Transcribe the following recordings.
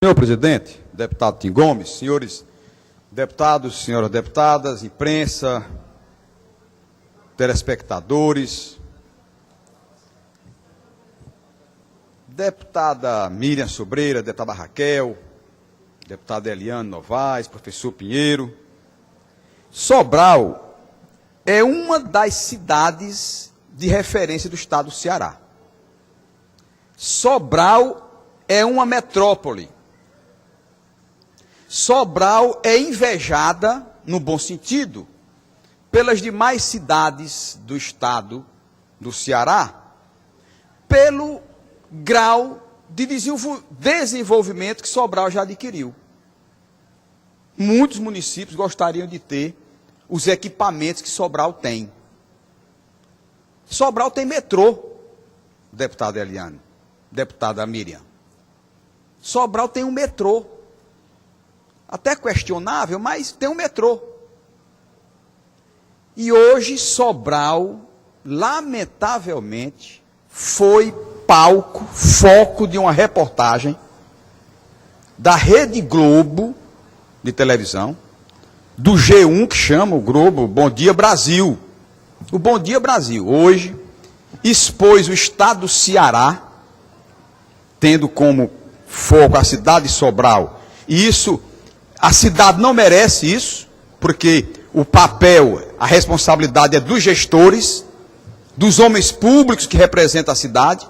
Senhor presidente, deputado Tim Gomes, senhores deputados, senhoras deputadas, imprensa, telespectadores, deputada Miriam Sobreira, deputada Raquel, deputada Eliane Novaes, professor Pinheiro, Sobral é uma das cidades de referência do estado do Ceará. Sobral é uma metrópole. Sobral é invejada, no bom sentido, pelas demais cidades do estado do Ceará, pelo grau de desenvolvimento que Sobral já adquiriu. Muitos municípios gostariam de ter os equipamentos que Sobral tem. Sobral tem metrô, deputada Eliane, deputada Miriam. Sobral tem um metrô. Até questionável, mas tem um metrô. E hoje Sobral, lamentavelmente, foi palco, foco de uma reportagem da Rede Globo de televisão, do G1, que chama o Globo Bom Dia Brasil. O Bom Dia Brasil, hoje, expôs o estado do Ceará, tendo como foco a cidade de Sobral. E isso, a cidade não merece isso, porque o papel, a responsabilidade é dos gestores, dos homens públicos que representam a cidade.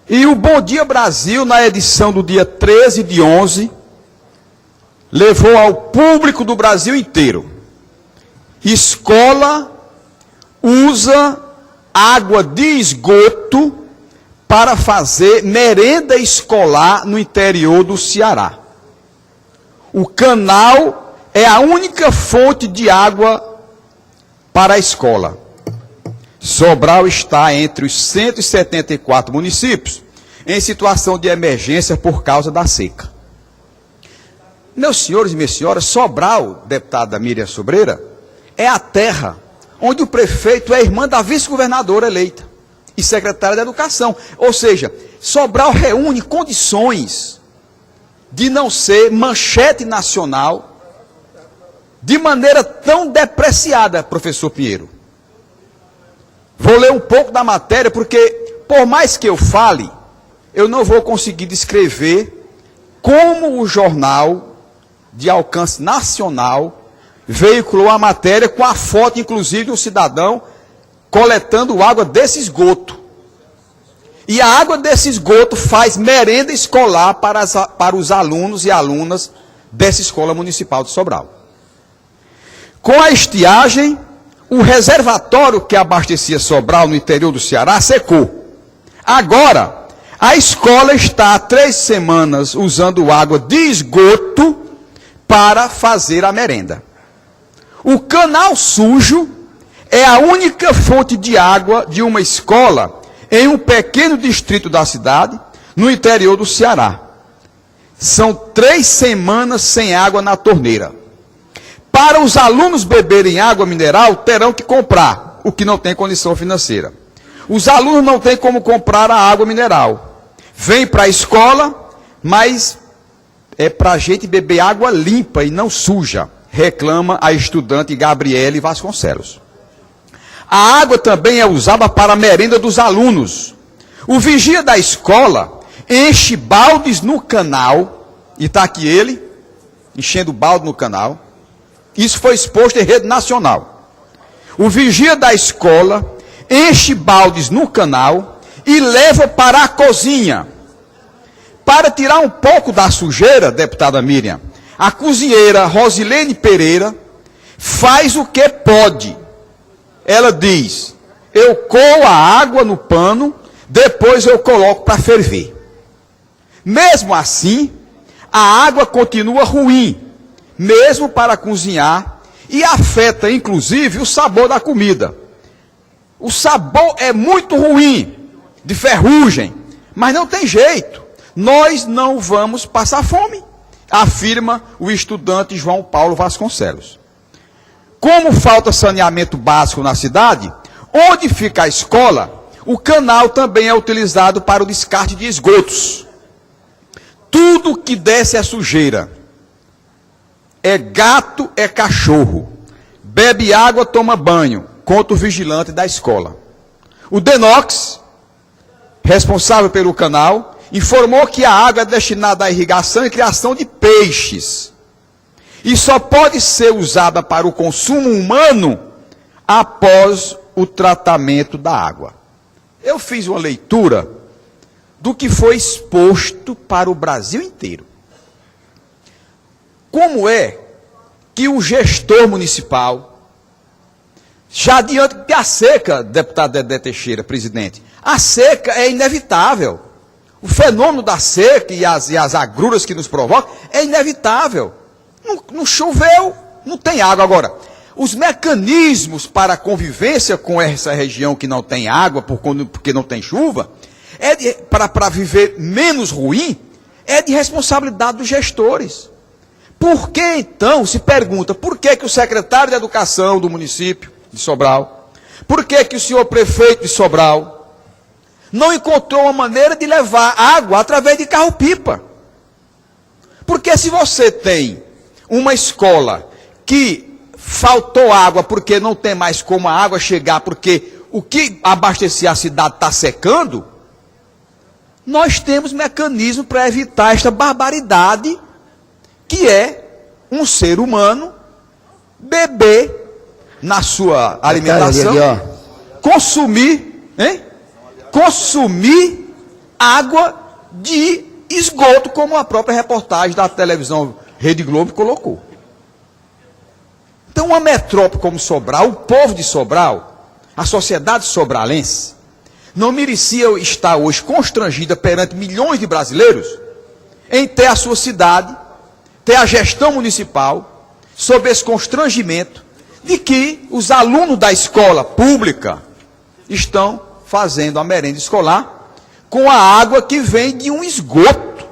E o Bom Dia Brasil, na edição do dia 13/11, levou ao público do Brasil inteiro: escola usa água de esgoto para fazer merenda escolar no interior do Ceará. O canal é a única fonte de água para a escola. Sobral está entre os 174 municípios em situação de emergência por causa da seca. Meus senhores e minhas senhoras, Sobral, deputada Miriam Sobreira, é a terra onde o prefeito é irmã da vice-governadora eleita e secretária da Educação. Ou seja, Sobral reúne condições de não ser manchete nacional de maneira tão depreciada, professor Pinheiro. Vou ler um pouco da matéria, porque, por mais que eu fale, eu não vou conseguir descrever como o jornal de alcance nacional veiculou a matéria com a foto, inclusive, de um cidadão coletando água desse esgoto. E a água desse esgoto faz merenda escolar para os alunos e alunas dessa escola municipal de Sobral. Com a estiagem, o reservatório que abastecia Sobral no interior do Ceará secou. Agora, a escola está há 3 semanas usando água de esgoto para fazer a merenda. O canal sujo é a única fonte de água de uma escola em um pequeno distrito da cidade, no interior do Ceará. São 3 semanas sem água na torneira. Para os alunos beberem água mineral, terão que comprar, o que não tem condição financeira. Os alunos não têm como comprar a água mineral. Vêm para a escola, mas é para a gente beber água limpa e não suja, reclama a estudante Gabriele Vasconcelos. A água também é usada para a merenda dos alunos. O vigia da escola enche baldes no canal, e está aqui ele, enchendo balde no canal. Isso foi exposto em rede nacional. O vigia da escola enche baldes no canal e leva para a cozinha. Para tirar um pouco da sujeira, deputada Miriam, a cozinheira Rosilene Pereira faz o que pode. Ela diz: eu coo a água no pano, depois eu coloco para ferver. Mesmo assim, a água continua ruim, mesmo para cozinhar, e afeta inclusive o sabor da comida. O sabor é muito ruim, de ferrugem, mas não tem jeito. Nós não vamos passar fome, afirma o estudante João Paulo Vasconcelos. Como falta saneamento básico na cidade, onde fica a escola, o canal também é utilizado para o descarte de esgotos. tudo que desce é sujeira. É gato, é cachorro. Bebe água, toma banho. Conta o vigilante da escola. O DENOX, responsável pelo canal, informou que a água é destinada à irrigação e criação de peixes. E só pode ser usada para o consumo humano após o tratamento da água. Eu fiz uma leitura do que foi exposto para o Brasil inteiro. Como é que o gestor municipal, já diante da seca, deputado Dedé Teixeira, presidente, a seca é inevitável. O fenômeno da seca e as agruras que nos provocam é inevitável. Não choveu, não tem água. Agora, os mecanismos para a convivência com essa região que não tem água, porque não tem chuva, para viver menos ruim, é de responsabilidade dos gestores. Por que então, se pergunta, por que o secretário de Educação do município de Sobral, por que o senhor prefeito de Sobral não encontrou uma maneira de levar água através de carro-pipa? Porque se você tem uma escola que faltou água porque não tem mais como a água chegar, porque o que abastecia a cidade está secando, nós temos mecanismo para evitar esta barbaridade que é um ser humano beber na sua alimentação, consumir água de esgoto, como a própria reportagem da televisão Rede Globo colocou. Então, uma metrópole como Sobral, o povo de Sobral, a sociedade sobralense, não merecia estar hoje constrangida perante milhões de brasileiros em ter a sua cidade, ter a gestão municipal, sob esse constrangimento de que os alunos da escola pública estão fazendo a merenda escolar com a água que vem de um esgoto,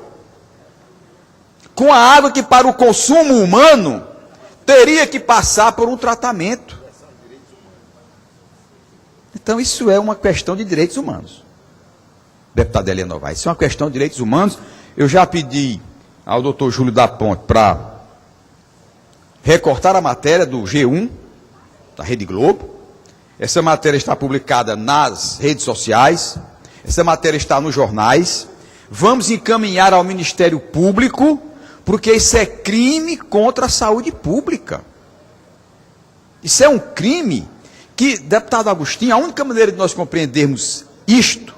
com a água que para o consumo humano teria que passar por um tratamento. Então isso é uma questão de direitos humanos. Deputado Elia Novaes, isso é uma questão de direitos humanos. Eu já pedi ao doutor Júlio da Ponte para recortar a matéria do G1, da Rede Globo. Essa matéria está publicada nas redes sociais, essa matéria está nos jornais. Vamos encaminhar ao Ministério Público, porque isso é crime contra a saúde pública. Isso é um crime que, deputado Agostinho, a única maneira de nós compreendermos isto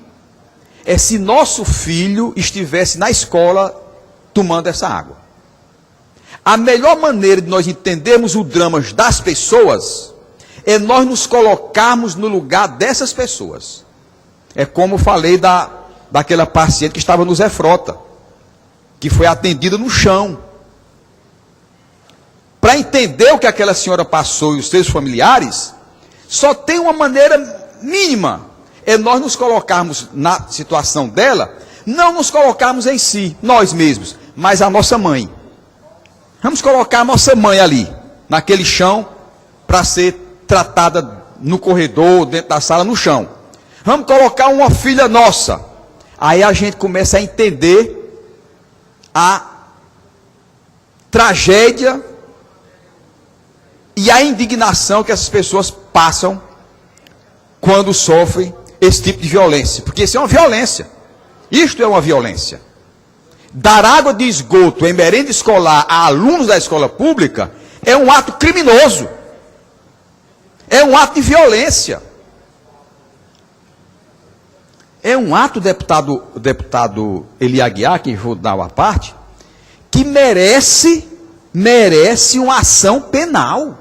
é se nosso filho estivesse na escola tomando essa água. A melhor maneira de nós entendermos o drama das pessoas é nós nos colocarmos no lugar dessas pessoas. É como eu falei daquela paciente que estava no Zé Frota, que foi atendida no chão. Para entender o que aquela senhora passou e os seus familiares, só tem uma maneira mínima, é nós nos colocarmos na situação dela, não nos colocarmos em si, nós mesmos, mas a nossa mãe. Vamos colocar a nossa mãe ali, naquele chão, para ser tratada no corredor, dentro da sala, no chão. Vamos colocar uma filha nossa. Aí a gente começa a entender a tragédia e a indignação que essas pessoas passam quando sofrem esse tipo de violência. Porque isso é uma violência. Isto é uma violência. Dar água de esgoto em merenda escolar a alunos da escola pública é um ato criminoso. É um ato de violência. É um ato, deputado Eli Aguiar, que vou dar uma parte, que merece uma ação penal.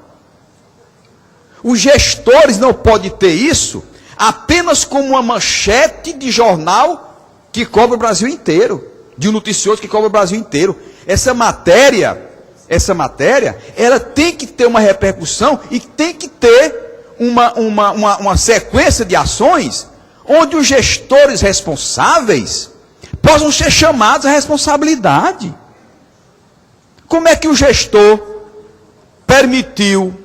Os gestores não podem ter isso apenas como uma manchete de jornal que cobre o Brasil inteiro, de um noticioso que cobre o Brasil inteiro. Essa matéria, ela tem que ter uma repercussão e tem que ter uma sequência de ações onde os gestores responsáveis possam ser chamados à responsabilidade. Como é que o gestor permitiu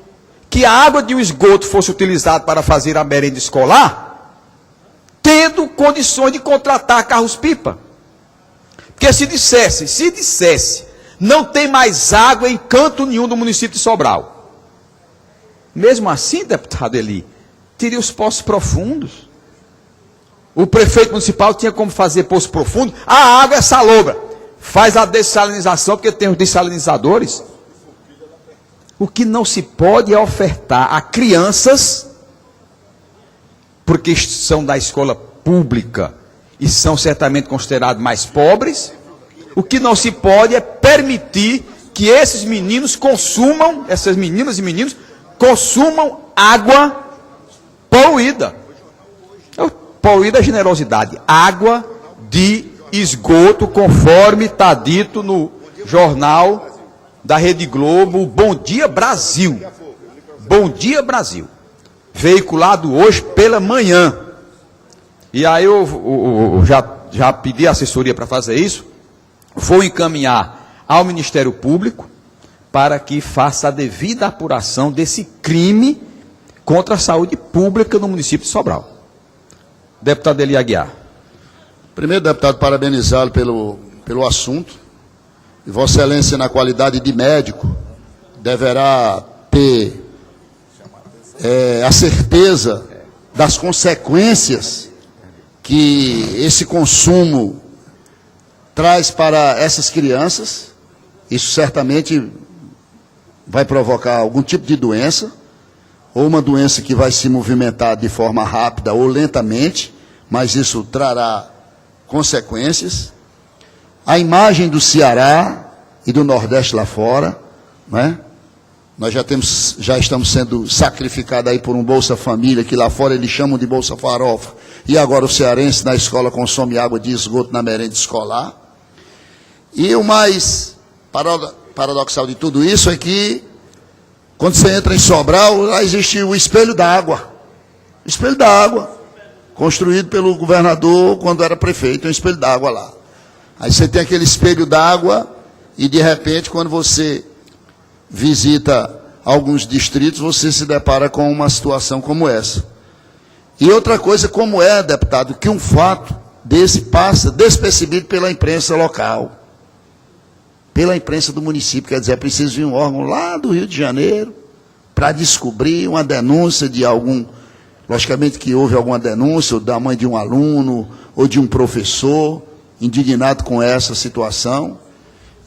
que a água de um esgoto fosse utilizada para fazer a merenda escolar, tendo condições de contratar carros-pipa? Porque se dissesse, não tem mais água em canto nenhum do município de Sobral. Mesmo assim, deputado Eli, teria os poços profundos. O prefeito municipal tinha como fazer poço profundo. A água é salobra. Faz a dessalinização, porque tem os dessalinizadores. O que não se pode é ofertar a crianças, porque são da escola pública e são certamente considerados mais pobres. O que não se pode é permitir que esses meninos consumam, essas meninas e meninos, consumam água poluída. Poluída é generosidade. Água de esgoto, conforme está dito no jornal da Rede Globo, Bom Dia Brasil. Bom Dia Brasil. Veiculado hoje pela manhã. E aí eu já pedi assessoria para fazer isso. Vou encaminhar ao Ministério Público para que faça a devida apuração desse crime contra a saúde pública no município de Sobral. Deputado Eli Aguiar. Primeiro, deputado, parabenizá-lo pelo assunto. E Vossa Excelência, na qualidade de médico, deverá ter a certeza das consequências que esse consumo traz para essas crianças. Isso certamente vai provocar algum tipo de doença, ou uma doença que vai se movimentar de forma rápida ou lentamente, mas isso trará consequências. A imagem do Ceará e do Nordeste lá fora, né? Nós já estamos sendo sacrificados aí por um Bolsa Família, que lá fora eles chamam de Bolsa Farofa, e agora o cearense na escola consome água de esgoto na merenda escolar. E o mais paradoxal de tudo isso é que, quando você entra em Sobral, lá existe o Espelho d'Água. O Espelho d'Água, construído pelo governador quando era prefeito, um espelho d'água lá. Aí você tem aquele espelho d'água e, de repente, quando você visita alguns distritos, você se depara com uma situação como essa. E outra coisa, como é, deputado, que um fato desse passa despercebido pela imprensa local, pela imprensa do município. Quer dizer, é preciso vir um órgão lá do Rio de Janeiro para descobrir uma denúncia de algum... Logicamente que houve alguma denúncia, ou da mãe de um aluno, ou de um professor, indignado com essa situação.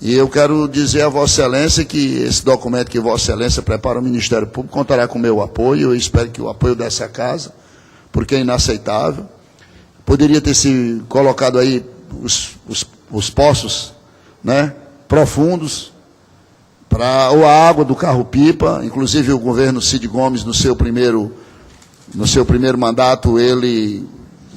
E eu quero dizer a Vossa Excelência que esse documento que Vossa Excelência prepara ao Ministério Público contará com o meu apoio. Eu espero que o apoio dessa casa, porque é inaceitável. Poderia ter se colocado aí os poços, né, profundos, ou a água do carro-pipa. Inclusive o governo Cid Gomes, no seu primeiro mandato, ele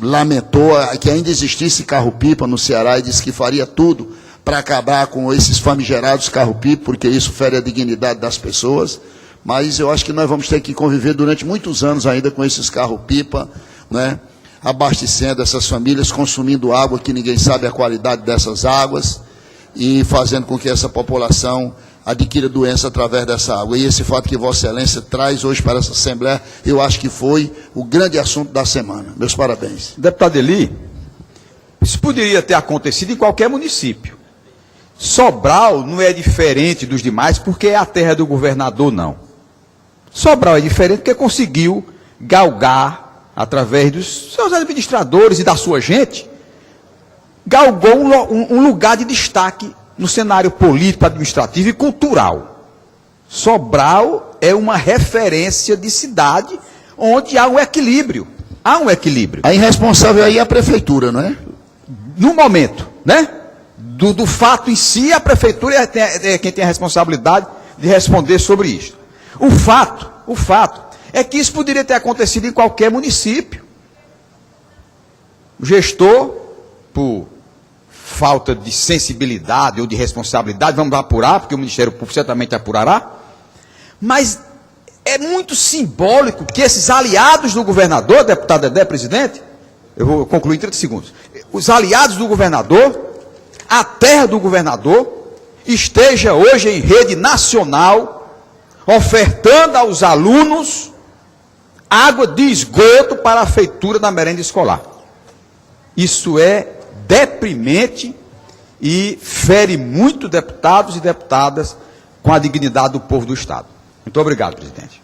lamentou que ainda existisse carro-pipa no Ceará e disse que faria tudo para acabar com esses famigerados carro-pipa, porque isso fere a dignidade das pessoas. Mas eu acho que nós vamos ter que conviver durante muitos anos ainda com esses carro-pipa, né, abastecendo essas famílias, consumindo água que ninguém sabe a qualidade dessas águas e fazendo com que essa população adquira doença através dessa água. E esse fato que Vossa Excelência traz hoje para essa Assembleia, eu acho que foi o grande assunto da semana. Meus parabéns. Deputado Eli, isso poderia ter acontecido em qualquer município. Sobral não é diferente dos demais porque é a terra do governador, não. Sobral é diferente porque conseguiu galgar, através dos seus administradores e da sua gente, galgou um lugar de destaque no cenário político, administrativo e cultural. Sobral é uma referência de cidade onde há um equilíbrio. Há um equilíbrio. A irresponsável aí é a prefeitura, não é? No momento, né? Do fato em si, a prefeitura é quem tem a responsabilidade de responder sobre isso. O fato é que isso poderia ter acontecido em qualquer município. O gestor, por falta de sensibilidade ou de responsabilidade, vamos apurar, porque o Ministério Público certamente apurará, mas é muito simbólico que esses aliados do governador, deputado Dedé, presidente, eu vou concluir em 30 segundos, os aliados do governador, a terra do governador, esteja hoje em rede nacional, ofertando aos alunos água de esgoto para a feitura da merenda escolar. Isso é deprimente e fere muito deputados e deputadas com a dignidade do povo do Estado. Muito obrigado, presidente.